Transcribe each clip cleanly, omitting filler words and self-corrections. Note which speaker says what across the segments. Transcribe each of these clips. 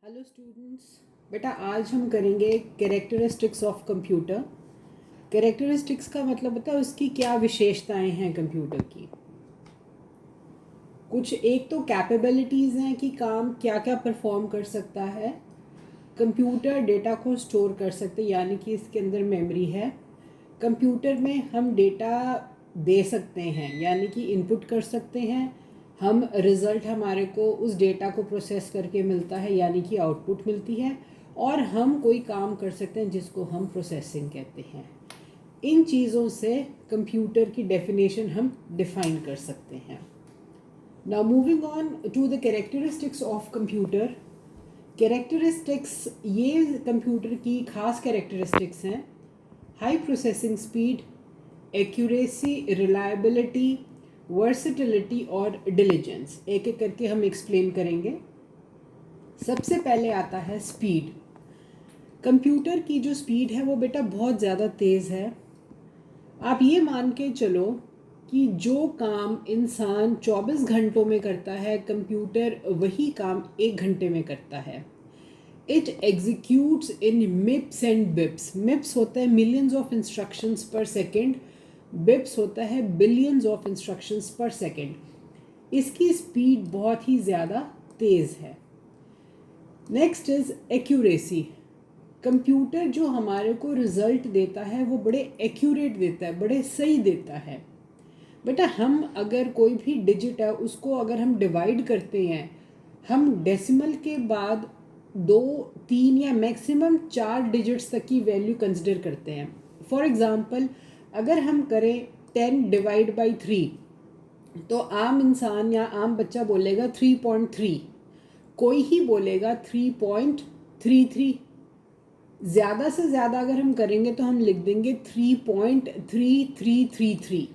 Speaker 1: Hello students, बेटा आज हम करेंगे कैरेक्टरिस्टिक्स ऑफ कंप्यूटर। कैरेक्टरिस्टिक्स का मतलब होता है उसकी क्या विशेषताएं हैं कंप्यूटर की। कुछ एक तो कैपेबिलिटीज़ हैं कि काम क्या क्या परफॉर्म कर सकता है। कंप्यूटर डेटा को स्टोर कर सकते यानी कि इसके अंदर मेमोरी है। कंप्यूटर में हम डेटा दे सकते हैं यानी कि इनपुट कर सकते हैं। हम रिज़ल्ट हमारे को उस डेटा को प्रोसेस करके मिलता है यानी कि आउटपुट मिलती है। और हम कोई काम कर सकते हैं जिसको हम प्रोसेसिंग कहते हैं। इन चीज़ों से कंप्यूटर की डेफिनेशन हम डिफाइन कर सकते हैं। Now moving on to the characteristics of computer. Characteristics ये कंप्यूटर की खास कैरेक्टरिस्टिक्स हैं। High processing speed, accuracy, reliability, versatility और डिलीजेंस। एक एक करके हम एक्सप्लेन करेंगे। सबसे पहले आता है स्पीड। कंप्यूटर की जो स्पीड है वो बेटा बहुत ज़्यादा तेज़ है। आप ये मान के चलो कि जो काम इंसान 24 घंटों में करता है कंप्यूटर वही काम 1 घंटे में करता है। It executes in मिप्स and Bips. मिप्स होता है मिलियंस ऑफ इंस्ट्रक्शंस पर सेकेंड, बिप्स होता है बिलियंस ऑफ इंस्ट्रक्शंस पर सेकेंड। इसकी स्पीड बहुत ही ज़्यादा तेज़ है। Next is accuracy. कंप्यूटर जो हमारे को रिज़ल्ट देता है वो बड़े एक्यूरेट देता है, बड़े सही देता है। बेटा हम अगर कोई भी डिजिट है उसको अगर हम डिवाइड करते हैं, हम डेसिमल के बाद 2, 3 या मैक्सिमम 4 डिजिट्स तक की वैल्यू कंसिडर करते हैं। फॉर एग्ज़ाम्पल अगर हम करें 10 डिवाइड बाई 3 तो आम इंसान या आम बच्चा बोलेगा 3.3, कोई ही बोलेगा 3.33। ज़्यादा से ज़्यादा अगर हम करेंगे तो हम लिख देंगे 3.3333।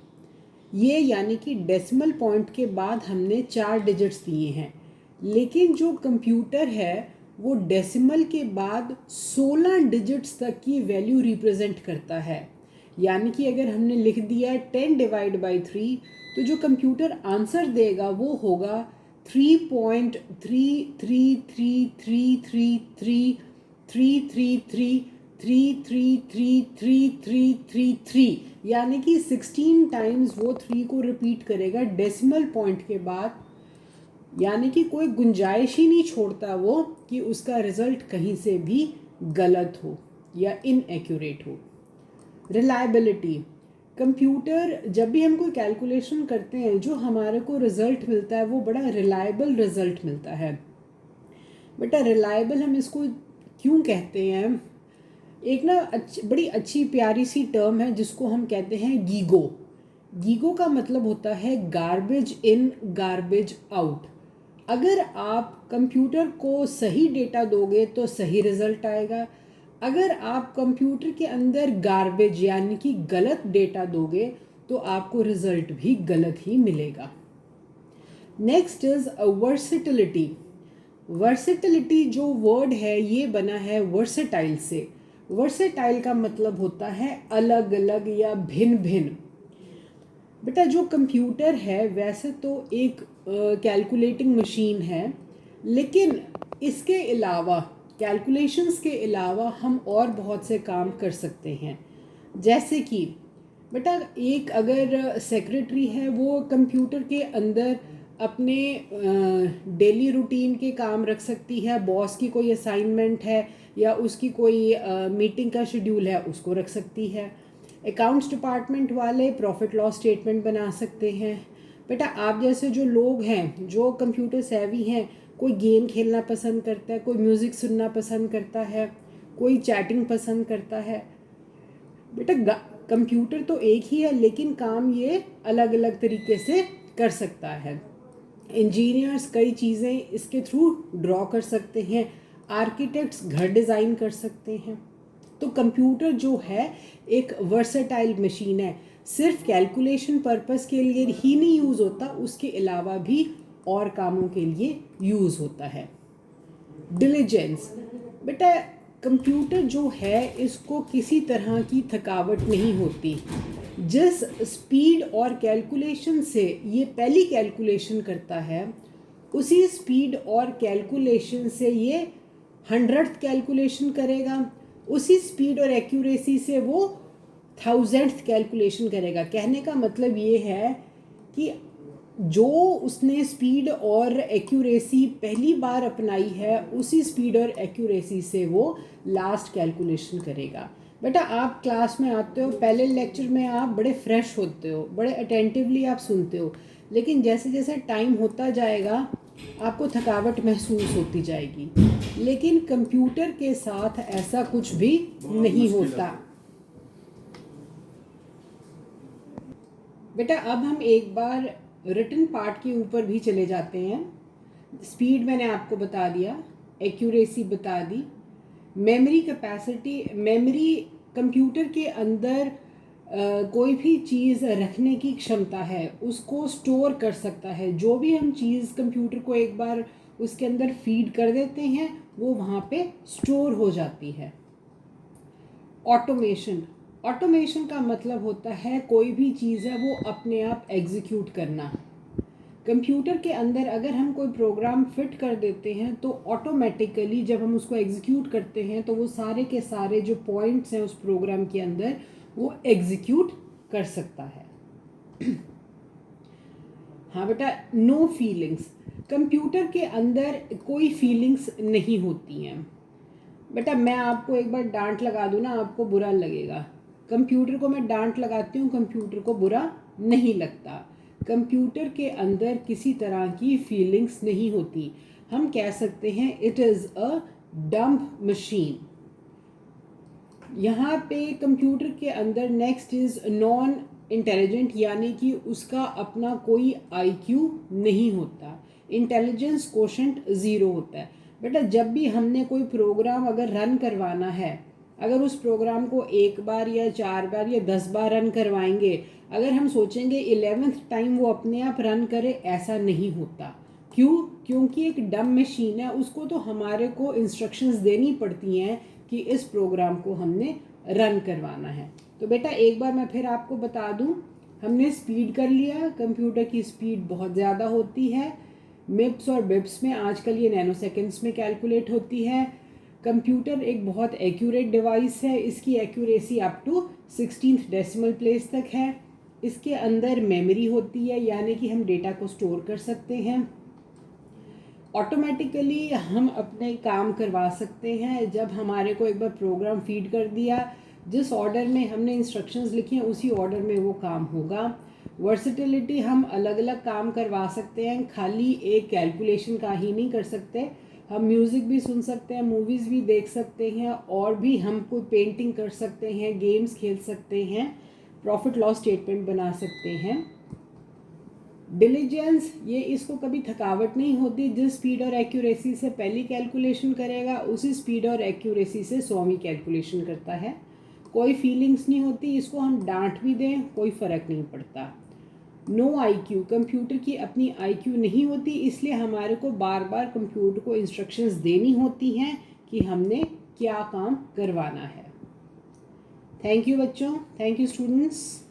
Speaker 1: ये यानी कि डेसिमल पॉइंट के बाद हमने 4 डिजिट्स दिए हैं। लेकिन जो कंप्यूटर है वो डेसिमल के बाद 16 डिजिट्स तक की वैल्यू रिप्रेजेंट करता है। यानी कि अगर हमने लिख दिया है 10 डिवाइड बाई 3 तो जो कंप्यूटर आंसर देगा वो होगा 3.333333333333, यानी कि 16 टाइम्स वो 3 को रिपीट करेगा डेसिमल पॉइंट के बाद। यानी कि कोई गुंजाइश ही नहीं छोड़ता वो कि उसका रिजल्ट कहीं से भी गलत हो या इनएक्यूरेट हो। रिलायबिलिटी। कंप्यूटर जब भी हम कोई कैलकुलेशन करते हैं जो हमारे को रिज़ल्ट मिलता है वो बड़ा रिलायबल रिज़ल्ट मिलता है। बेटा रिलायबल हम इसको क्यों कहते हैं? एक ना बड़ी अच्छी प्यारी सी टर्म है जिसको हम कहते हैं गीगो। गीगो का मतलब होता है गार्बेज इन गार्बेज आउट। अगर आप कंप्यूटर को सही डेटा दोगे तो सही रिजल्ट आएगा। अगर आप कंप्यूटर के अंदर गार्बेज यानी कि गलत डेटा दोगे तो आपको रिजल्ट भी गलत ही मिलेगा। Next is versatility. वर्सिटिलिटी जो वर्ड है ये बना है वर्सेटाइल से। वर्सेटाइल का मतलब होता है अलग अलग या भिन्न भिन्न। बेटा जो कंप्यूटर है वैसे तो एक कैलकुलेटिंग मशीन है, लेकिन इसके अलावा कैलकुलेशंस के अलावा हम और बहुत से काम कर सकते हैं। जैसे कि बेटा एक अगर सेक्रेटरी है वो कंप्यूटर के अंदर अपने डेली रूटीन के काम रख सकती है। बॉस की कोई असाइनमेंट है या उसकी कोई मीटिंग का शेड्यूल है उसको रख सकती है। अकाउंट्स डिपार्टमेंट वाले प्रॉफिट लॉस स्टेटमेंट बना सकते हैं। बेटा आप जैसे जो लोग हैं जो कंप्यूटर सेवी हैं, कोई गेम खेलना पसंद करता है, कोई म्यूज़िक सुनना पसंद करता है, कोई चैटिंग पसंद करता है। बेटा कंप्यूटर तो एक ही है लेकिन काम ये अलग अलग तरीके से कर सकता है। इंजीनियर्स कई चीज़ें इसके थ्रू ड्रॉ कर सकते हैं। आर्किटेक्ट्स घर डिज़ाइन कर सकते हैं। तो कंप्यूटर जो है एक वर्सेटाइल मशीन है। सिर्फ कैलकुलेशन पर्पस के लिए ही नहीं यूज़ होता, उसके अलावा भी और कामों के लिए यूज़ होता है। डिलीजेंस। बेटा कंप्यूटर जो है इसको किसी तरह की थकावट नहीं होती। जिस स्पीड और कैलकुलेशन से ये पहली कैलकुलेशन करता है उसी स्पीड और कैलकुलेशन से ये 100th कैलकुलेशन करेगा, उसी स्पीड और एक्यूरेसी से वो 1000th कैलकुलेशन करेगा। कहने का मतलब ये है कि जो उसने स्पीड और एक्यूरेसी पहली बार अपनाई है, उसी स्पीड और एक्यूरेसी से वो लास्ट कैलकुलेशन करेगा। बेटा आप क्लास में आते हो, पहले लेक्चर में आप बड़े फ्रेश होते हो, बड़े अटेंटिवली आप सुनते हो, लेकिन जैसे जैसे टाइम होता जाएगा आपको थकावट महसूस होती जाएगी। लेकिन कंप्यूटर के साथ ऐसा कुछ भी नहीं होता। बेटा अब हम एक बार रिटन पार्ट के ऊपर भी चले जाते हैं। स्पीड मैंने आपको बता दिया, एक्यूरेसी बता दी, मेमोरी कैपेसिटी, मेमोरी कंप्यूटर के अंदर कोई भी चीज़ रखने की क्षमता है, उसको स्टोर कर सकता है। जो भी हम चीज़ कंप्यूटर को एक बार उसके अंदर फीड कर देते हैं वो वहाँ पे स्टोर हो जाती है। ऑटोमेशन, ऑटोमेशन का मतलब होता है कोई भी चीज़ है वो अपने आप एग्जीक्यूट करना। कंप्यूटर के अंदर अगर हम कोई प्रोग्राम फिट कर देते हैं तो ऑटोमेटिकली जब हम उसको एग्जीक्यूट करते हैं तो वो सारे के सारे जो पॉइंट्स हैं उस प्रोग्राम के अंदर वो एग्जीक्यूट कर सकता है। हाँ बेटा, नो फीलिंग्स, कंप्यूटर के अंदर कोई फीलिंग्स नहीं होती हैं। बेटा मैं आपको एक बार डांट लगा दूँ ना, आपको बुरा लगेगा। कंप्यूटर को मैं डांट लगाती हूँ, कंप्यूटर को बुरा नहीं लगता। कंप्यूटर के अंदर किसी तरह की फीलिंग्स नहीं होती। हम कह सकते हैं it is a dumb machine. यहाँ पे कंप्यूटर के अंदर नेक्स्ट इज़ नॉन इंटेलिजेंट, यानी कि उसका अपना कोई आईक्यू नहीं होता। इंटेलिजेंस कोशेंट ज़ीरो होता है। बेटा जब भी हमने कोई प्रोग्राम अगर रन करवाना है, अगर उस प्रोग्राम को एक बार या 4 बार या 10 बार रन करवाएंगे, अगर हम सोचेंगे 11th टाइम वो अपने आप रन करे, ऐसा नहीं होता। क्यों? क्योंकि एक डम मशीन है, उसको तो हमारे को इंस्ट्रक्शंस देनी पड़ती हैं कि इस प्रोग्राम को हमने रन करवाना है। तो बेटा एक बार मैं फिर आपको बता दूं, हमने स्पीड कर लिया, कंप्यूटर की स्पीड बहुत ज़्यादा होती है, मिप्स और बिप्स में, आजकल ये नैनो सेकेंड्स में कैलकुलेट होती है। कंप्यूटर एक बहुत एक्यूरेट डिवाइस है, इसकी accuracy up to 16th decimal place तक है। इसके अंदर मेमोरी होती है, यानी कि हम डेटा को स्टोर कर सकते हैं। ऑटोमेटिकली हम अपने काम करवा सकते हैं। जब हमारे को एक बार प्रोग्राम फीड कर दिया, जिस ऑर्डर में हमने इंस्ट्रक्शंस लिखी हैं उसी ऑर्डर में वो काम होगा। वर्सेटिलिटी, हम अलग अलग काम करवा सकते हैं, खाली एक कैलकुलेशन का ही नहीं कर सकते। हम म्यूज़िक भी सुन सकते हैं, मूवीज़ भी देख सकते हैं, और भी हम कोई पेंटिंग कर सकते हैं, गेम्स खेल सकते हैं, प्रॉफिट लॉस स्टेटमेंट बना सकते हैं। डिलीजेंस, ये इसको कभी थकावट नहीं होती। जिस स्पीड और एक्यूरेसी से पहली कैलकुलेशन करेगा उसी स्पीड और एक्यूरेसी से 100वीं कैलकुलेशन करता है। कोई फीलिंग्स नहीं होती, इसको हम डांट भी दें कोई फ़र्क नहीं पड़ता। नो आईक्यू, कंप्यूटर की अपनी आईक्यू नहीं होती, इसलिए हमारे को बार बार कंप्यूटर को इंस्ट्रक्शंस देनी होती हैं कि हमने क्या काम करवाना है। थैंक यू बच्चों, थैंक यू स्टूडेंट्स।